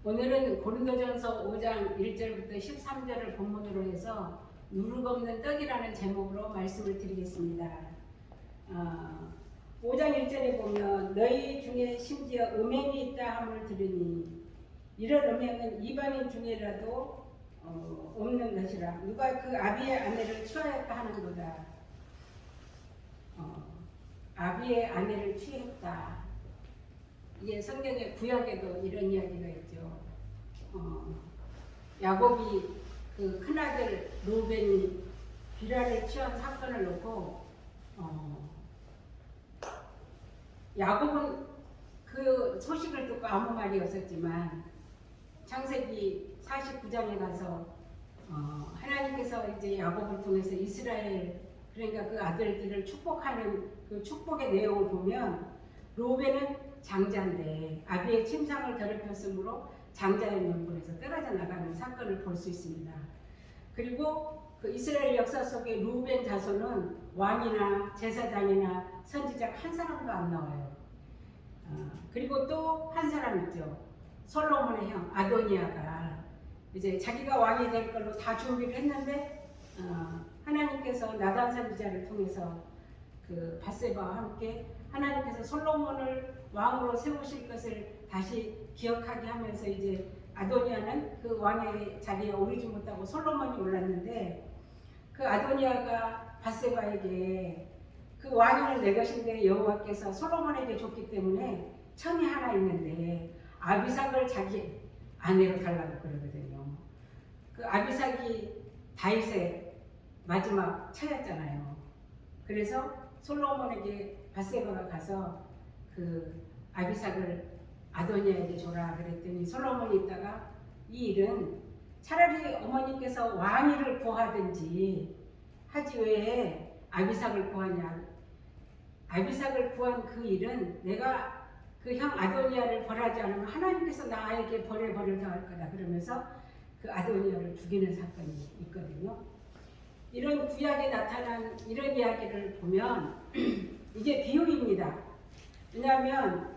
오늘은 고린도전서 5장 1절부터 13절을 본문으로 해서 누룩 없는 떡이라는 제목으로 말씀을 드리겠습니다. 5장 1절에 보면 너희 중에 심지어 음행이 있다 함을 들으니 이런 음행은 이방인 중에라도 없는 것이라. 누가 그 아비의 아내를 취하였다 하는도다. 아비의 아내를 취했다. 이게 성경의 구약에도 이런 이야기가 있죠. 야곱이 그 큰아들 루벤이 비라를 취한 사건을 놓고 야곱은 그 소식을 듣고 아무 말이 없었지만 창세기 49장에 가서 하나님께서 이제 야곱을 통해서 이스라엘, 그러니까 그 아들들을 축복하는 그 축복의 내용을 보면 루벤은 장자인데 아비의 침상을 더럽혔으므로 장자의 명분에서 떨어져 나가는 사건을 볼 수 있습니다. 그리고 그 이스라엘 역사 속에 루벤 자손은 왕이나 제사장이나 선지자 한 사람도 안 나와요. 그리고 또 한 사람 있죠. 솔로몬의 형 아도니아가 이제 자기가 왕이 될 걸로 다 준비를 했는데 하나님께서 나단 선지자를 통해서 그 밧세바와 함께 하나님께서 솔로몬을 왕으로 세우실 것을 다시 기억하게 하면서 이제 아도니아는 그 왕의 자리에 오르지 못하고 솔로몬이 올랐는데 그 아도니아가 밧세바에게 그 왕위는 내 것인데 여호와께서 솔로몬에게 줬기 때문에 청이 하나 있는데 아비삭을 자기 아내로 달라고 그러거든요. 그 아비삭이 다윗의 마지막 처였잖아요. 그래서 솔로몬에게 밧세바가 가서 그 아비삭을 아도니아에게 줘라 그랬더니 솔로몬이 있다가 이 일은 차라리 어머니께서 왕위를 구하든지 하지 왜 아비삭을 구하냐. 아비삭을 구한 그 일은 내가 그 형 아도니아를 벌하지 않으면 하나님께서 나에게 벌을 더할 거다 그러면서 그 아도니아를 죽이는 사건이 있거든요. 이런 구약에 나타난 이런 이야기를 보면 이게 비유입니다. 왜냐하면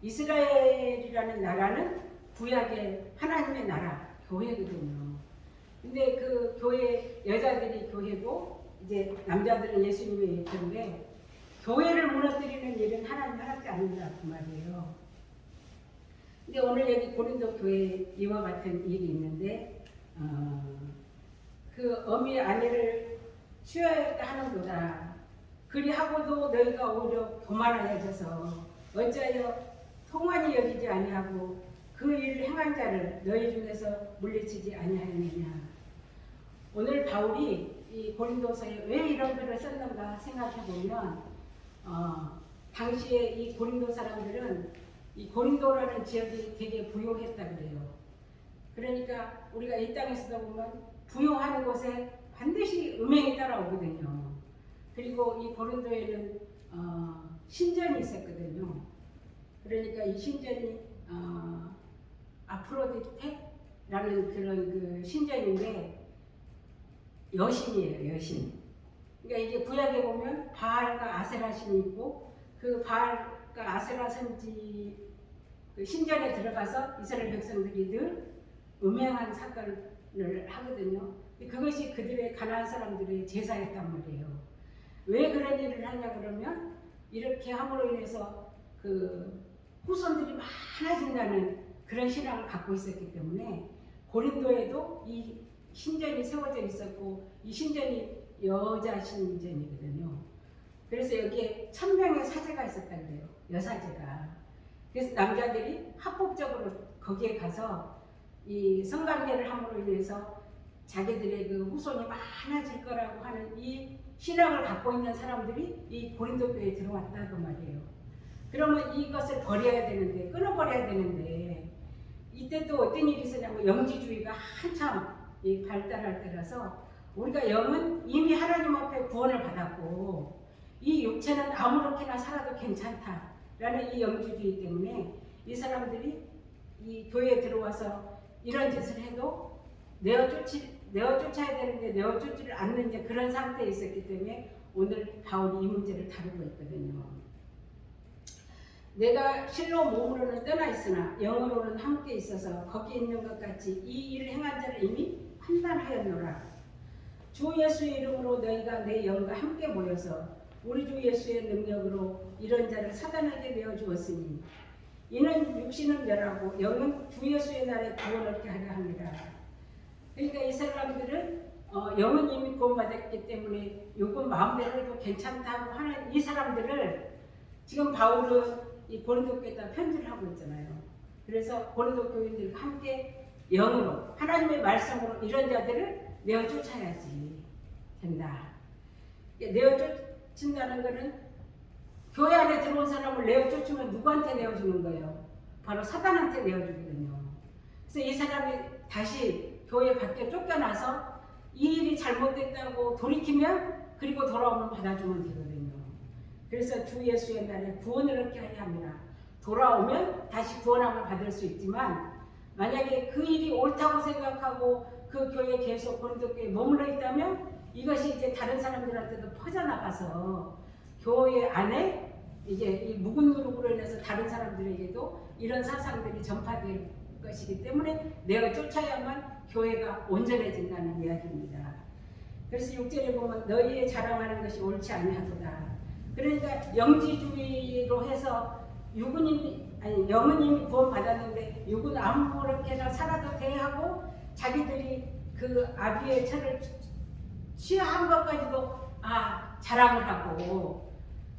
이스라엘이라는 나라는 구약의 하나님의 나라, 교회거든요. 근데 그 교회 여자들이 교회고 이제 남자들은 예수님의 예표인데 교회를 무너뜨리는 일은 하나님 허락지 않는다 그 말이에요. 근데 오늘 여기 고린도 교회에 이와 같은 일이 있는데 그 어미의 아내를 취하였다 하는도다. 그리하고도 너희가 오히려 교만하여져서 어찌하여 통한이 여기지 아니하고 그 일을 행한 자를 너희 중에서 물리치지 아니하였느냐. 오늘 바울이 이 고린도서에 왜 이런 글을 썼는가 생각해 보면 당시에 이 고린도 사람들은 이 고린도라는 지역이 되게 부유했다 그래요. 그러니까 우리가 이 땅에서도 보면 부유한 곳에 반드시 음행이 따라오거든요. 그리고 이 고린도에는 신전이 있었거든요. 그러니까 이 신전이 아프로디테라는 그런 그 신전인데 여신이에요, 여신. 그러니까 이게 구약에 보면 바알과 아세라 신이 있고 그 바알과 아세라 선지 그 신전에 들어가서 이스라엘 백성들이 늘 음행한 사건을 하거든요. 그것이 그들의 가나안 사람들의 제사였단 말이에요. 왜 그런 일을 하냐 그러면 이렇게 함으로 인해서 그 후손들이 많아진다는 그런 신앙을 갖고 있었기 때문에 고린도에도 이 신전이 세워져 있었고 이 신전이 여자 신전이거든요. 그래서 여기에 1000명의 사제가 있었다 그래요. 여사제가. 그래서 남자들이 합법적으로 거기에 가서 이 성관계를 함으로 인해서 자기들의 그 후손이 많아질 거라고 하는 이 신앙을 갖고 있는 사람들이 이 고린도 교회에 들어왔다 그 말이에요. 그러면 이것을 버려야 되는데, 끊어버려야 되는데 이때 또 어떤 일이 있었냐면 영지주의가 한참 발달할 때라서 우리가 영은 이미 하나님 앞에 구원을 받았고 이 육체는 아무렇게나 살아도 괜찮다라는 이 영지주의 때문에 이 사람들이 이 교회에 들어와서 이런 짓을 해도 내어 쫓아야 되는데 내어 쫓지를 않는 이제 그런 상태에 있었기 때문에 오늘 바울이 이 문제를 다루고 있거든요. 내가 실로 몸으로는 떠나 있으나 영으로는 함께 있어서 거기 있는 것 같이 이 일을 행한 자를 이미 판단하였노라. 주 예수의 이름으로 너희가 내 영과 함께 모여서 우리 주 예수의 능력으로 이런 자를 사단에게 내어주었으니 이는 육신은 멸하고 영은 주 예수의 날에 구원을 얻게 하려 합니다. 그러니까 이 사람들은 영은 이미 구원받았기 때문에 요건 마음대로 해도 괜찮다고 하는 이 사람들을 지금 바울은 이 고린도 교회에다 편지를 하고 있잖아요. 그래서 고린도 교인들과 함께 영으로 하나님의 말씀으로 이런 자들을 내어 쫓아야지 된다. 내어 쫓는다는 것은 교회 안에 들어온 사람을 내어 쫓으면 누구한테 내어주는 거예요? 바로 사단한테 내어주거든요. 그래서 이 사람이 다시 교회 밖에 쫓겨나서 이 일이 잘못됐다고 돌이키면 그리고 돌아오면 받아주면 되거든요. 그래서 주 예수의 날에 구원을 얻게 하려 합니다. 돌아오면 다시 구원함을 받을 수 있지만 만약에 그 일이 옳다고 생각하고 그 교회에 계속 고린도 교회에 머물러 있다면 이것이 이제 다른 사람들한테도 퍼져나가서 교회 안에 이제 이 묵은 누룩으로 인해서 다른 사람들에게도 이런 사상들이 전파될 것이기 때문에 내가 쫓아야만 교회가 온전해진다는 이야기입니다. 그래서 6절에 보면 너희의 자랑하는 것이 옳지 아니하도다. 그러니까 영지주의로 해서 영은 이미 구원 받았는데 육은 아무렇게나 살아도 돼 하고 자기들이 그 아비의 철을 취한 것까지도 자랑을 하고,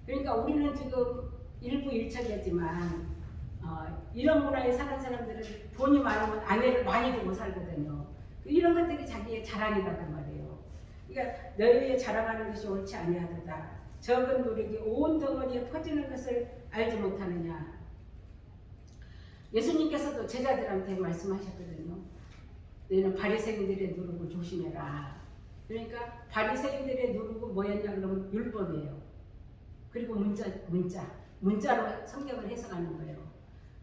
그러니까 우리는 지금 일부 일처리지만 이런 문화에 사는 사람들은 돈이 많으면 아내를 많이 두고 살거든요. 이런 것들이 자기의 자랑이라는 말이에요. 그러니까 너희의 자랑하는 것이 옳지 아니하도다. 적은 노력이 온 덩어리에 퍼지는 것을 알지 못하느냐. 예수님께서도 제자들한테 말씀하셨거든요. 너희는 바리새인들의 누룩을 조심해라. 그러니까 바리새인들의 누룩은 뭐였냐 그러면 율법이에요. 그리고 문자로 성경을 해석하는 거예요.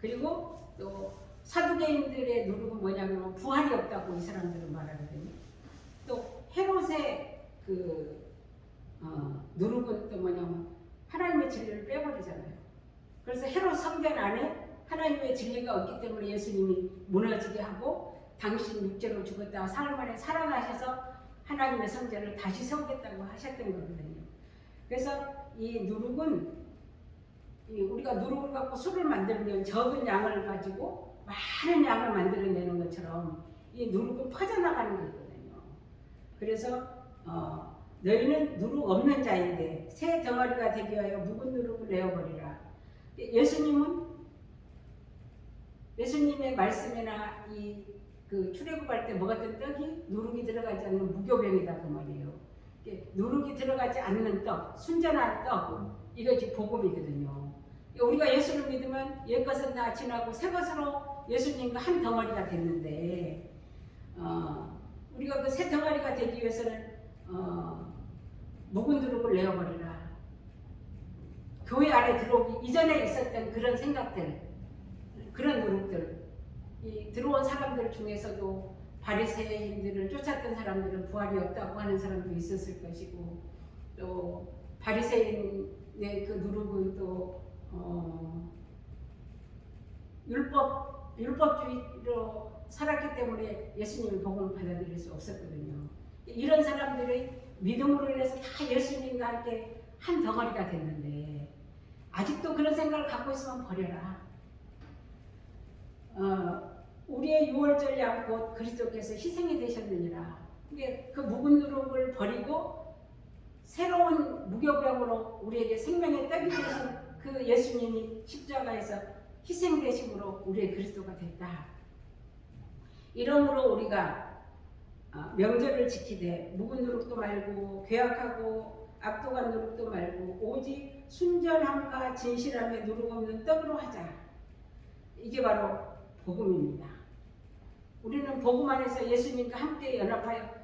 그리고 또 사두개인들의 누룩은 뭐냐 그러면 부활이 없다고 이 사람들은 말하거든요. 또 헤롯의 누룩은 또 뭐냐면 하나님의 진리를 빼버리잖아요. 그래서 헤롯 성전 안에 하나님의 진리가 없기 때문에 예수님이 무너지게 하고 당신 육체로 죽었다가 사흘 만에 살아나셔서 하나님의 성전을 다시 세우겠다고 하셨던 거거든요. 그래서 이 누룩은 우리가 누룩을 갖고 술을 만들면 적은 양을 가지고 많은 양을 만들어내는 것처럼 이 누룩은 퍼져나가는 거거든요. 그래서 너희는 누룩 없는 자인데 새 덩어리가 되기 위하여 묵은 누룩을 내어버리라. 예수님의 말씀이나 그 출애굽할 때 먹었던 떡이 누룩이 들어가지 않는 무교병이다 그 말이에요. 누룩이 들어가지 않는 떡, 순전한 떡, 이것이 복음이거든요. 우리가 예수를 믿으면 옛것은 다 지나고 새것으로 예수님과 한 덩어리가 됐는데 우리가 그 새 덩어리가 되기 위해서는 묵은 누룩을 내어버리라. 교회 안에 들어오기 이전에 있었던 그런 생각들, 그런 누룩들, 들어온 사람들 중에서도 바리새인들을 쫓았던 사람들은 부활이 없다고 하는 사람도 있었을 것이고, 또 바리새인의 그 누룩은 또 율법주의로 살았기 때문에 예수님의 복음을 받아들일 수 없었거든요. 이런 사람들이 믿음으로 인해서 다 예수님과 함께 한 덩어리가 됐는데 아직도 그런 생각을 갖고 있으면 버려라. 우리의 유월절 양 곧 그리스도께서 희생이 되셨느니라. 그 묵은 누룩을 버리고 새로운 무교병으로 우리에게 생명의 떡이 되신 그 예수님이 십자가에서 희생되심으로 우리의 그리스도가 됐다. 이러므로 우리가 명절을 지키되 묵은 누룩도 말고 괴악하고 악독한 누룩도 말고 오직 순전함과 진실함에 누룩 없는 떡으로 하자. 이게 바로 복음입니다. 우리는 복음 안에서 예수님과 함께 연합하여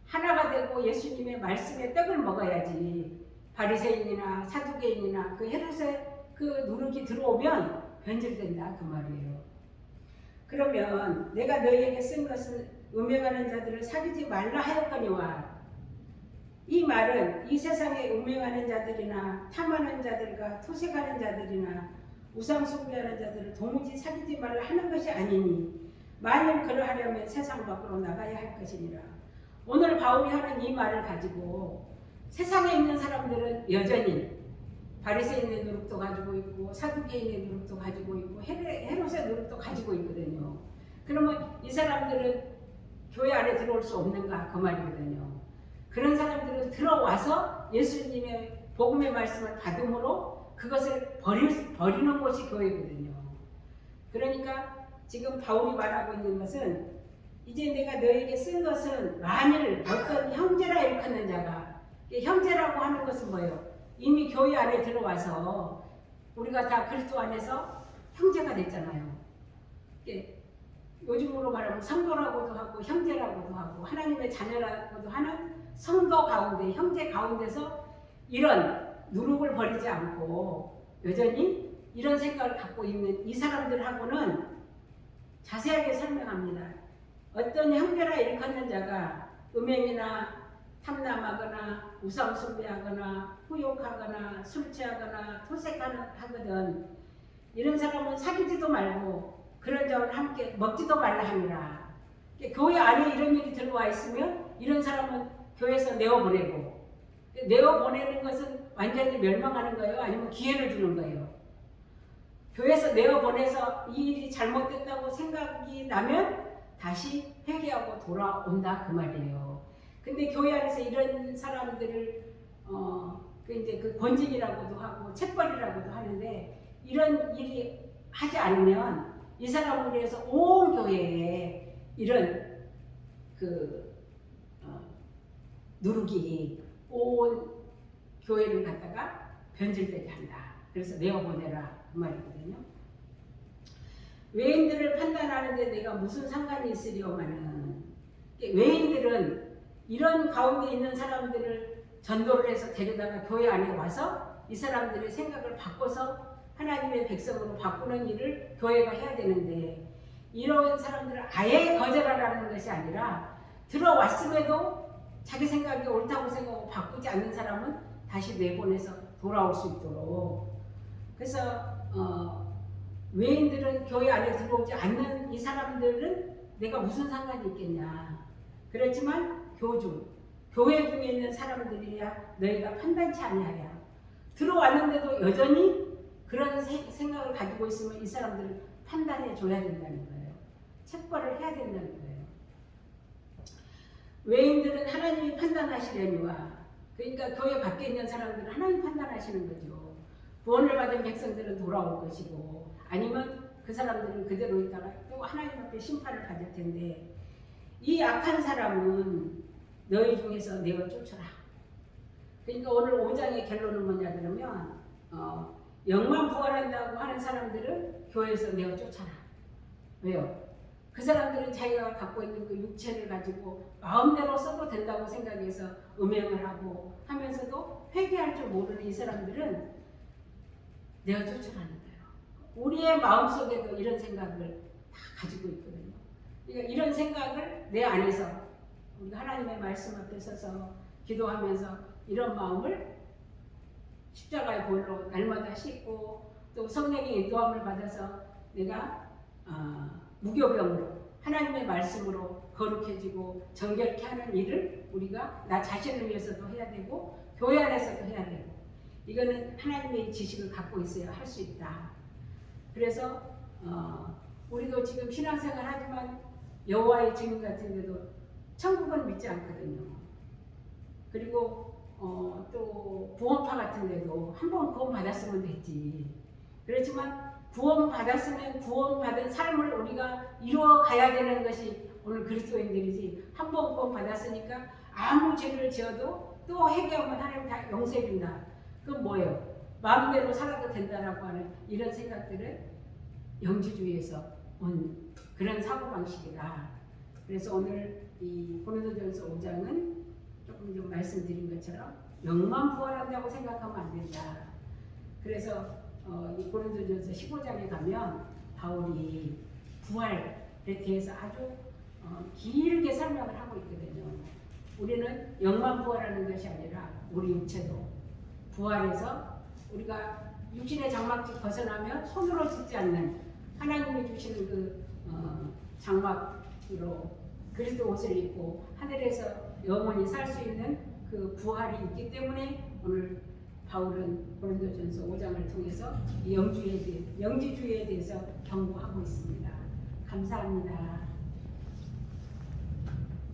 하나가 되고 예수님의 말씀의 떡을 먹어야지. 바리새인이나 사두개인이나 그 헤롯의 그 누룩이 들어오면 변질된다 그 말이에요. 그러면 내가 너희에게 쓴 것은 음행하는 자들을 사귀지 말라 하였거니와, 이 말은 이 세상에 음행하는 자들이나 탐하는 자들과 토색하는 자들이나 우상 숭배하는 자들을 도무지 사귀지 말라 하는 것이 아니니 만일 그러하려면 세상 밖으로 나가야 할 것이니라. 오늘 바울이 하는 이 말을 가지고 세상에 있는 사람들은 여전히 바리새인의 노릇도 가지고 있고 사두개인의 노릇도 가지고 있고 헤롯의 노릇도 가지고 있거든요. 그러면 이 사람들은 교회 안에 들어올 수 없는가 그 말이거든요. 그런 사람들은 들어와서 예수님의 복음의 말씀을 받음으로 그것을 버리는 것이 교회거든요. 그러니까 지금 바울이 말하고 있는 것은 이제 내가 너에게 쓴 것은 만일 어떤 형제라 일컫는 자가, 형제라고 하는 것은 뭐예요? 이미 교회 안에 들어와서 우리가 다 그리스도 안에서 형제가 됐잖아요. 요즘으로 말하면 성도라고도 하고 형제라고도 하고 하나님의 자녀라고도 하는 성도 가운데, 형제 가운데서 이런 누룩을 버리지 않고 여전히 이런 생각을 갖고 있는 이 사람들하고는 자세하게 설명합니다. 어떤 형제라 일컫는 자가 음행이나 탐남하거나 우상 숭배하거나 후욕하거나 술 취하거나 토색하거든 이런 사람은 사귀지도 말고 그런 자와 함께 먹지도 말라 하니라. 교회 안에 이런 일이 들어와 있으면 이런 사람은 교회에서 내어보내고, 내어보내는 것은 완전히 멸망하는 거예요? 아니면 기회를 주는 거예요? 교회에서 내어보내서 이 일이 잘못됐다고 생각이 나면 다시 회개하고 돌아온다 그 말이에요. 근데 교회 안에서 이런 사람들을 이제 그 권직이라고도 하고 책벌이라고도 하는데 이런 일이 하지 않으면 이 사람을 위해서 온 교회에 이런 누룩이 온 교회를 갖다가 변질되게 한다. 그래서 내어보내라 그 말이거든요. 외인들을 판단하는데 내가 무슨 상관이 있으리오마는, 외인들은 이런 가운데 있는 사람들을 전도를 해서 데려다가 교회 안에 와서 이 사람들의 생각을 바꿔서 하나님의 백성으로 바꾸는 일을 교회가 해야 되는데 이런 사람들을 아예 거절하라는 것이 아니라 들어왔음에도 자기 생각이 옳다고 생각하고 바꾸지 않는 사람은 다시 내보내서 돌아올 수 있도록. 그래서 외인들은 교회 안에 들어오지 않는 이 사람들은 내가 무슨 상관이 있겠냐. 그렇지만 교회 중에 있는 사람들이야 너희가 판단치 아니하랴. 들어왔는데도 여전히 그런 생각을 가지고 있으면 이 사람들을 판단해 줘야 된다는 거예요. 책벌을 해야 된다는 거예요. 외인들은 하나님이 판단하시려니와, 그러니까 교회 밖에 있는 사람들은 하나님 판단하시는 거죠. 구원을 받은 백성들은 돌아올 것이고 아니면 그 사람들은 그대로 있다가 또 하나님 앞에 심판을 받을 텐데 이 악한 사람은 너희 중에서 내어 쫓아라. 그러니까 오늘 5장의 결론은 뭐냐 그러면 영만 부활한다고 하는 사람들은 교회에서 내어 쫓아라. 왜요? 그 사람들은 자기가 갖고 있는 그 육체를 가지고 마음대로 써도 된다고 생각해서 음행을 하고 하면서도 회개할 줄 모르는 이 사람들은 내어 쫓아라는 거예요. 우리의 마음속에도 이런 생각을 다 가지고 있거든요. 그러니까 이런 생각을 내 안에서 우리가 하나님의 말씀 앞에 서서 기도하면서 이런 마음을 십자가의 볼로 날마다 씻고 또 성령의 인도함을 받아서 내가 무교병으로 하나님의 말씀으로 거룩해지고 정결케 하는 일을 우리가 나 자신을 위해서도 해야 되고 교회 안에서도 해야 되고, 이거는 하나님의 지식을 갖고 있어야 할 수 있다. 그래서 우리도 지금 신앙생활 하지만 여호와의 증인 같은 데도 천국은 믿지 않거든요. 그리고 또 구원파 같은 데도 한번 구원 받았으면 됐지. 그렇지만 구원 받았으면 구원받은 삶을 우리가 이루어 가야 되는 것이 오늘 그리스도인들이지. 한번 구원 받았으니까 아무 죄를 지어도 또 회개하면 하나님 다 용서해 준다. 그건 뭐예요? 마음대로 살아도 된다라고 하는 이런 생각들은 영지주의에서 온 그런 사고방식이다. 그래서 오늘 이 고린도전서 5장은 조금 좀 말씀드린 것처럼 영만 부활한다고 생각하면 안 된다. 그래서 이 고린도전서 15장에 가면 바울이 부활에 대해서 아주 길게 설명을 하고 있거든요. 우리는 영만 부활하는 것이 아니라 우리 육체도 부활해서 우리가 육신의 장막집 벗어나면 손으로 짓지 않는 하나님이 주시는 그 장막으로 그리스도 옷을 입고 하늘에서 영원히 살 수 있는 그 부활이 있기 때문에 오늘 바울은 고린도전서 5장을 통해서 영지주의에 대해서 경고하고 있습니다. 감사합니다.